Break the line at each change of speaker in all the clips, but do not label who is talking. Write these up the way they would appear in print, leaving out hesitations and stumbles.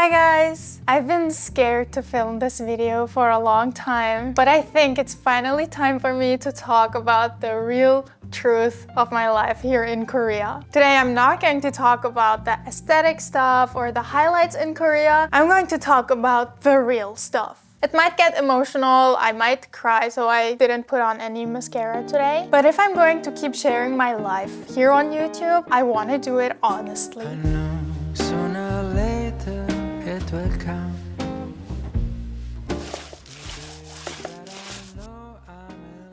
Hi guys! I've been scared to film this video for a long time, but I think it's finally time for me to talk about the real truth of my life here in Korea. Today I'm not going to talk about the aesthetic stuff or the highlights in Korea. I'm going to talk about the real stuff. It might get emotional, I might cry, so I didn't put on any mascara today. But if I'm going to keep sharing my life here on YouTube, I want to do it honestly.
I know sooner or later it will come.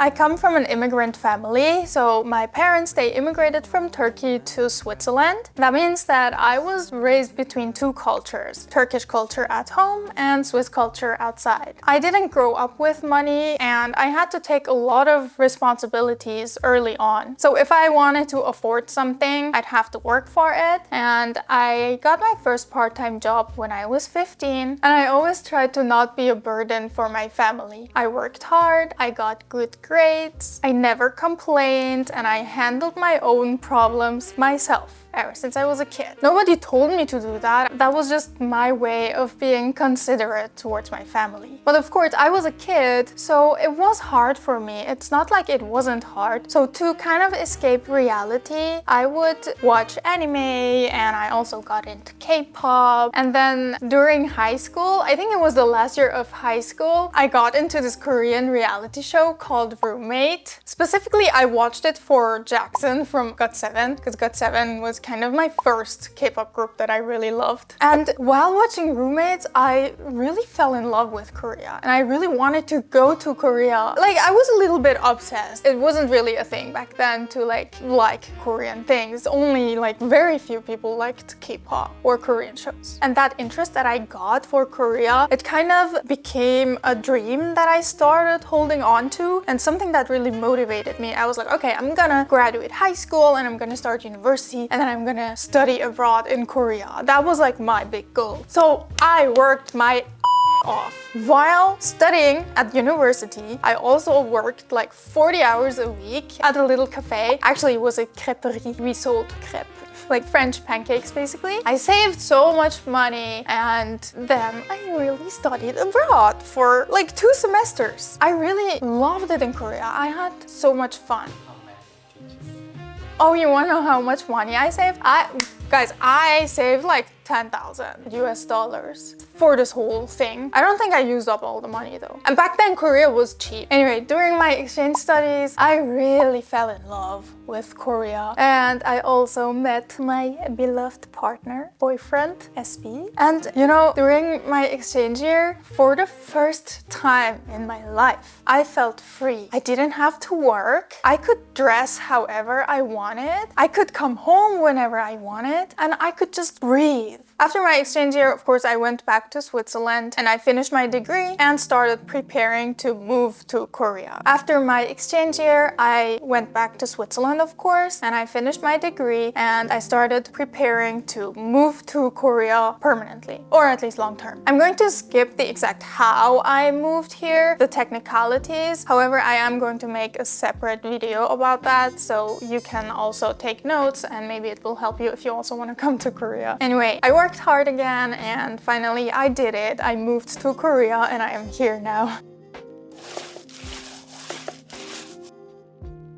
I come from an immigrant family, so my parents, they immigrated from Turkey to Switzerland. That means that I was raised between two cultures, Turkish culture at home and Swiss culture outside. I didn't grow up with money and I had to take a lot of responsibilities early on. So if I wanted to afford something, I'd have to work for it. And I got my first part-time job when I was 15, and I always tried to not be a burden for my family. I worked hard, I got good grades, I never complained, and I handled my own problems myself ever since I was a kid. Nobody told me to do that. That was just my way of being considerate towards my family. But of course, I was a kid, so it was hard for me. It's not like it wasn't hard. So to kind of escape reality, I would watch anime, and I also got into K-pop. And then during high school, I think it was the last year of high school, I got into this Korean reality show called Roommate. Specifically, I watched it for Jackson from GOT7, because GOT7 was kind of my first K-pop group that I really loved. And while watching Roommates, I really fell in love with Korea, and I really wanted to go to Korea. Like, I was a little bit obsessed. It wasn't really a thing back then to like Korean things. Only like very few people liked K-pop or Korean shows. And that interest that I got for Korea, it kind of became a dream that I started holding on to, and something that really motivated me. I was like, okay, I'm gonna graduate high school and I'm gonna start university, and then I'm gonna study abroad in Korea. That was like my big goal. So I worked my off. While studying at university, I also worked like 40 hours a week at a little cafe. Actually, it was a crêperie. We sold crêpes, like French pancakes basically. I saved so much money, and then I really studied abroad for like 2 semesters. I really loved it in Korea. I had so much fun. Oh, you wanna know how much money I saved? Guys, I saved like 10,000 US dollars for this whole thing. I don't think I used up all the money though. And back then, Korea was cheap. Anyway, during my exchange studies, I really fell in love with Korea. And I also met my beloved partner, boyfriend, SB. And you know, during my exchange year, for the first time in my life, I felt free. I didn't have to work. I could dress however I wanted. I could come home whenever I wanted. And I could just breathe. After my exchange year, of course, I went back to Switzerland and I finished my degree and started preparing to move to Korea. After my exchange year, I went back to Switzerland, of course, and I finished my degree and I started preparing to move to Korea permanently, or at least long term. I'm going to skip the exact how I moved here, the technicalities. However, I am going to make a separate video about that, so you can also take notes and maybe it will help you if you also want to come to Korea. Anyway, I worked hard again and finally I did it. I moved to Korea and I am here now.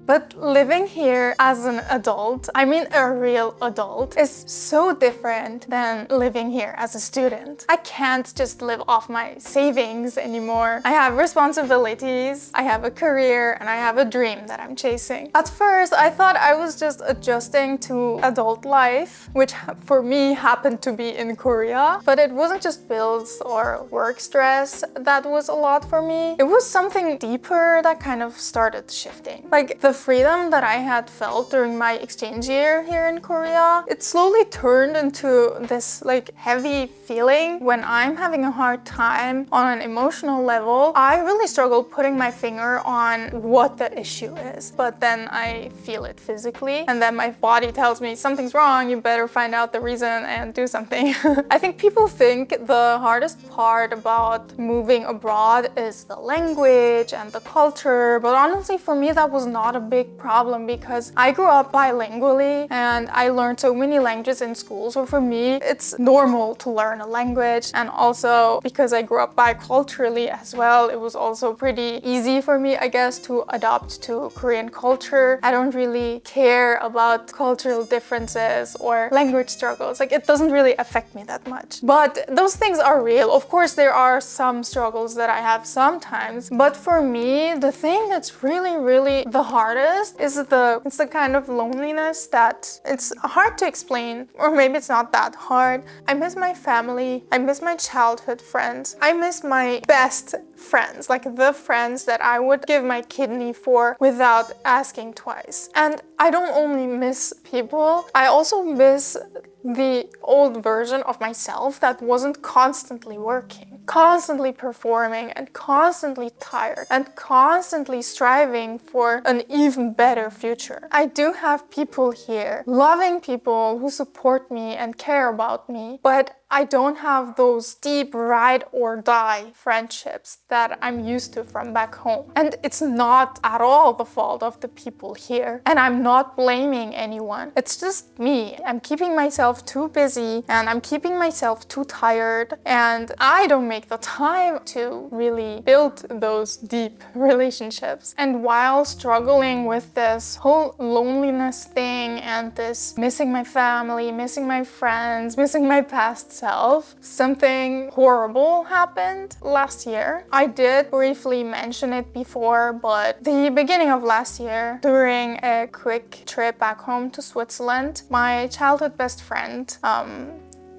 But living here as an adult, I mean a real adult, is so different than living here as a student. I can't just live off my savings anymore. I have responsibilities, I have a career, and I have a dream that I'm chasing. At first, I thought I was just adjusting to adult life, which for me happened to be in Korea. But it wasn't just bills or work stress that was a lot for me. It was something deeper that kind of started shifting. Like the freedom that I had felt during my exchange year here in Korea, it slowly turned into this like heavy feeling. When I'm having a hard time on an emotional level, I really struggle putting my finger on what the issue is. But then I feel it physically, and then my body tells me something's wrong, you better find out the reason and do something. I think people think the hardest part about moving abroad is the language and the culture, but honestly for me that was not a big problem because I grew up bilingually and I learned so many languages in school. So for me, it's normal to learn a language. And also because I grew up biculturally as well, it was also pretty easy for me, I guess, to adopt to Korean culture. I don't really care about cultural differences or language struggles. Like, it doesn't really affect me that much. But those things are real. Of course, there are some struggles that I have sometimes. But for me, the thing that's really, really the hardest is it's the kind of loneliness that it's hard to explain, or maybe it's not that hard. I miss my family. I miss my childhood friends. I miss my best friends, like the friends that I would give my kidney for without asking twice. And I don't only miss people, I also miss the old version of myself that wasn't constantly working, constantly performing, and constantly tired, and constantly striving for an even better future. I do have people here, loving people who support me and care about me, but I don't have those deep ride or die friendships that I'm used to from back home. And it's not at all the fault of the people here. And I'm not blaming anyone. It's just me. I'm keeping myself too busy and I'm keeping myself too tired. And I don't make the time to really build those deep relationships. And while struggling with this whole loneliness thing and this missing my family, missing my friends, missing my past self, something horrible happened last year. I did briefly mention it before, but the beginning of last year, during a quick trip back home to Switzerland, my childhood best friend,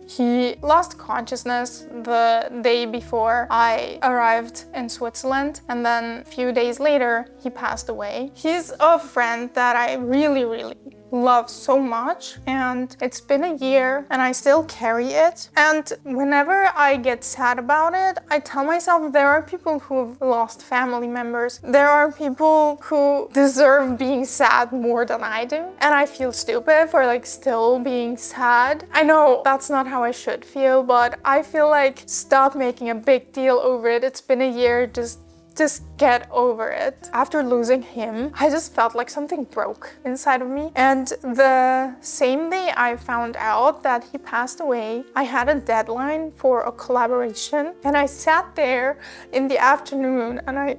he lost consciousness the day before I arrived in Switzerland, and then a few days later, he passed away. He's a friend that I really, really love so much, and it's been a year and I still carry it. And whenever I get sad about it, I tell myself there are people who've lost family members. There are people who deserve being sad more than I do. And I feel stupid for still being sad. I know that's not how I should feel, but I feel like stop making a big deal over it. It's been a year, just get over it. After losing him, I just felt like something broke inside of me. And the same day I found out that he passed away, I had a deadline for a collaboration. And I sat there in the afternoon and I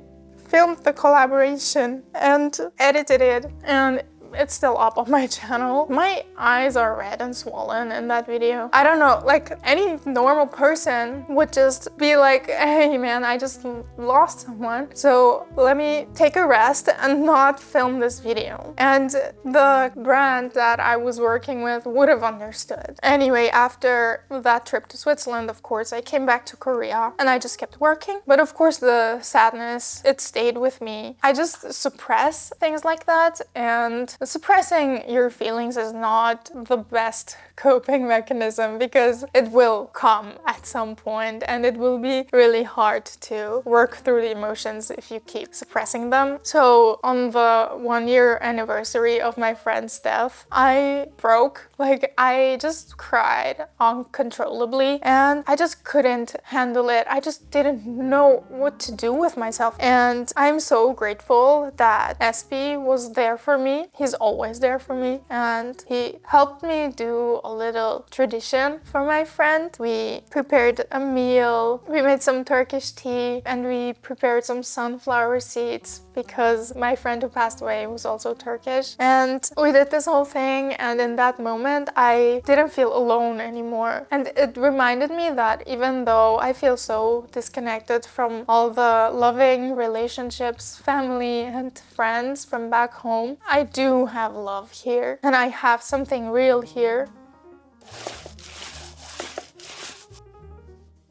filmed the collaboration and edited it. And it's still up on my channel. My eyes are red and swollen in that video. I don't know, any normal person would just be like, hey man, I just lost someone, so let me take a rest and not film this video. And the brand that I was working with would have understood. Anyway, after that trip to Switzerland, of course, I came back to Korea and I just kept working. But of course, the sadness, it stayed with me. I just suppress things like that, and suppressing your feelings is not the best coping mechanism because it will come at some point and it will be really hard to work through the emotions if you keep suppressing them. So on the 1-year anniversary of my friend's death, I broke. I just cried uncontrollably and I just couldn't handle it. I just didn't know what to do with myself. And I'm so grateful that SB was there for me. He's always there for me, and he helped me do a little tradition for my friend. We prepared a meal, we made some Turkish tea, and we prepared some sunflower seeds because my friend who passed away was also Turkish. And we did this whole thing, and in that moment I didn't feel alone anymore. And it reminded me that even though I feel so disconnected from all the loving relationships, family and friends from back home, I do have love here, and I have something real here.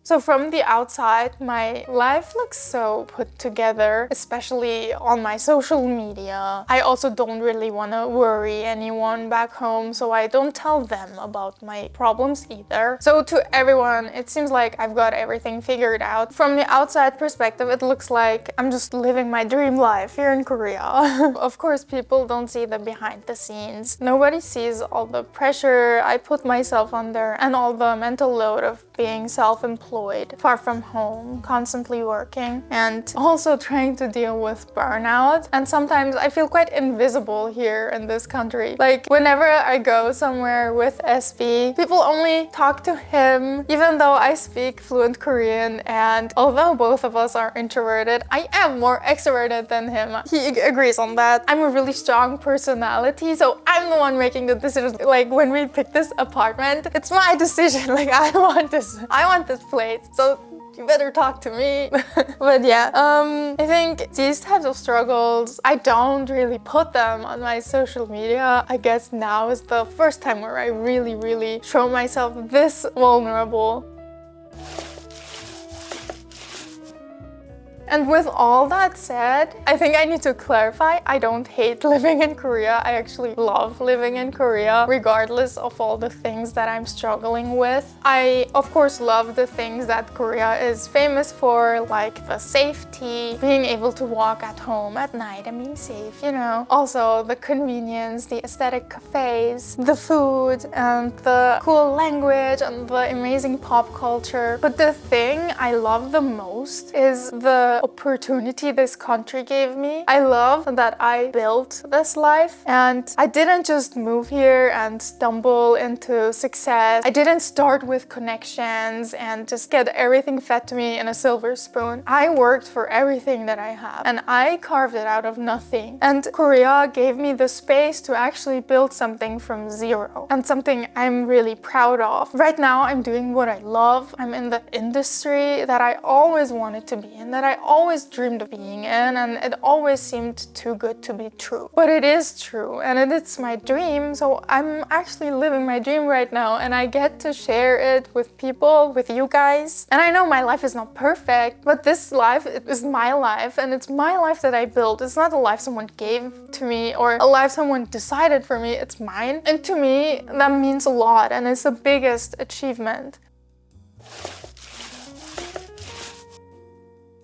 So from the outside, my life looks so put together, especially on my social media. I also don't really want to worry anyone back home, so I don't tell them about my problems either. So to everyone, it seems like I've got everything figured out. From the outside perspective, it looks like I'm just living my dream life here in Korea. Of course, people don't see the behind the scenes. Nobody sees all the pressure I put myself under and all the mental load of being self-employed unemployed, far from home, constantly working, and also trying to deal with burnout. And sometimes I feel quite invisible here in this country. Like whenever I go somewhere with SB, people only talk to him, even though I speak fluent Korean, and although both of us are introverted, I am more extroverted than him. He agrees on that. I'm a really strong personality, so I'm the one making the decisions. Like when we picked this apartment, it's my decision. Like I want this place, so you better talk to me. But yeah, I think these types of struggles, I don't really put them on my social media. I guess now is the first time where I really show myself this vulnerable. And with all that said, I think I need to clarify, I don't hate living in Korea. I actually love living in Korea, regardless of all the things that I'm struggling with. I, of course, love the things that Korea is famous for, like the safety, being able to walk at home at night and being safe, you know. Also, the convenience, the aesthetic cafes, the food, and the cool language, and the amazing pop culture. But the thing I love the most is the opportunity this country gave me. I love that I built this life, and I didn't just move here and stumble into success. I didn't start with connections and just get everything fed to me in a silver spoon. I worked for everything that I have, and I carved it out of nothing. And Korea gave me the space to actually build something from zero, and something I'm really proud of. Right now, I'm doing what I love. I'm in the industry that I always wanted to be in, that I always dreamed of being in, and it always seemed too good to be true. But it is true, and it's my dream, so I'm actually living my dream right now, and I get to share it with people, with you guys. And I know my life is not perfect, but this life is my life, and it's my life that I built. It's not a life someone gave to me or a life someone decided for me. It's mine, and to me, that means a lot, and it's the biggest achievement.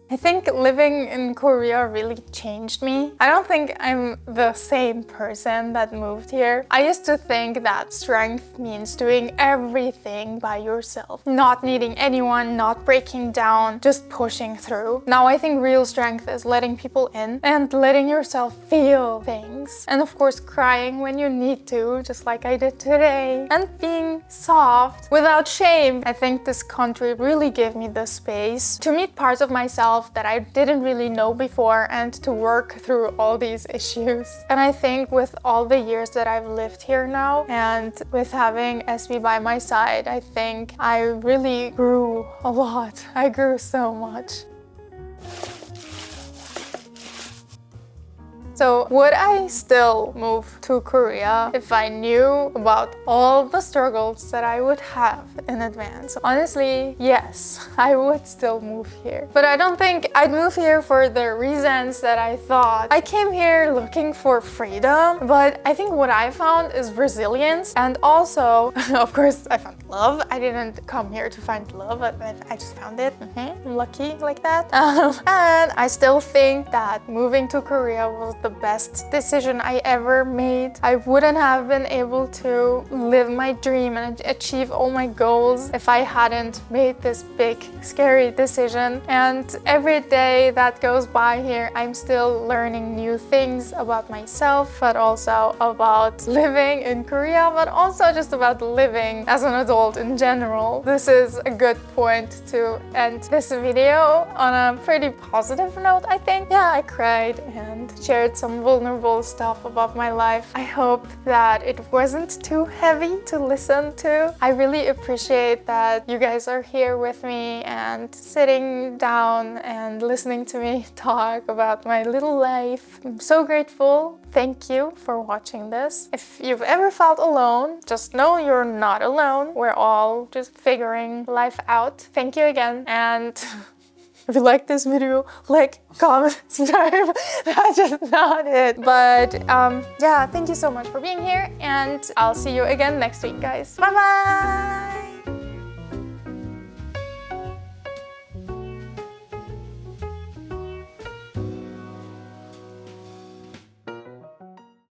I think living in Korea really changed me. I don't think I'm the same person that moved here. I used to think that strength means doing everything by yourself, not needing anyone, not breaking down, just pushing through. Now I think real strength is letting people in and letting yourself feel things. And of course crying when you need to, just like I did today. And being soft without shame. I think this country really gave me the space to meet parts of myself that I didn't really know before, and to work through all these issues. And I think with all the years that I've lived here now, and with having SB by my side, I think I really grew a lot. I grew so much. So would I still move to Korea if I knew about all the struggles that I would have in advance? Honestly, yes, I would still move here. But I don't think I'd move here for the reasons that I thought. I came here looking for freedom, but I think what I found is resilience. And also, of course, I found love. I didn't come here to find love, but I just found it. I'm lucky like that. And I still think that moving to Korea was the best decision I ever made. I wouldn't have been able to live my dream and achieve all my goals if I hadn't made this big, scary decision. And every day that goes by here, I'm still learning new things about myself, but also about living in Korea, but also just about living as an adult in general. This is a good point to end this video on a pretty positive note, I think. Yeah, I cried and shared some vulnerable stuff about my life. I hope that it wasn't too heavy to listen to. I really appreciate that you guys are here with me and sitting down and listening to me talk about my little life. I'm so grateful. Thank you for watching this. If you've ever felt alone, just know you're not alone. We're all just figuring life out. Thank you again, and if you like this video, like, comment, subscribe. That's just not it. But yeah, thank you so much for being here, and I'll see you again next week, guys. Bye bye.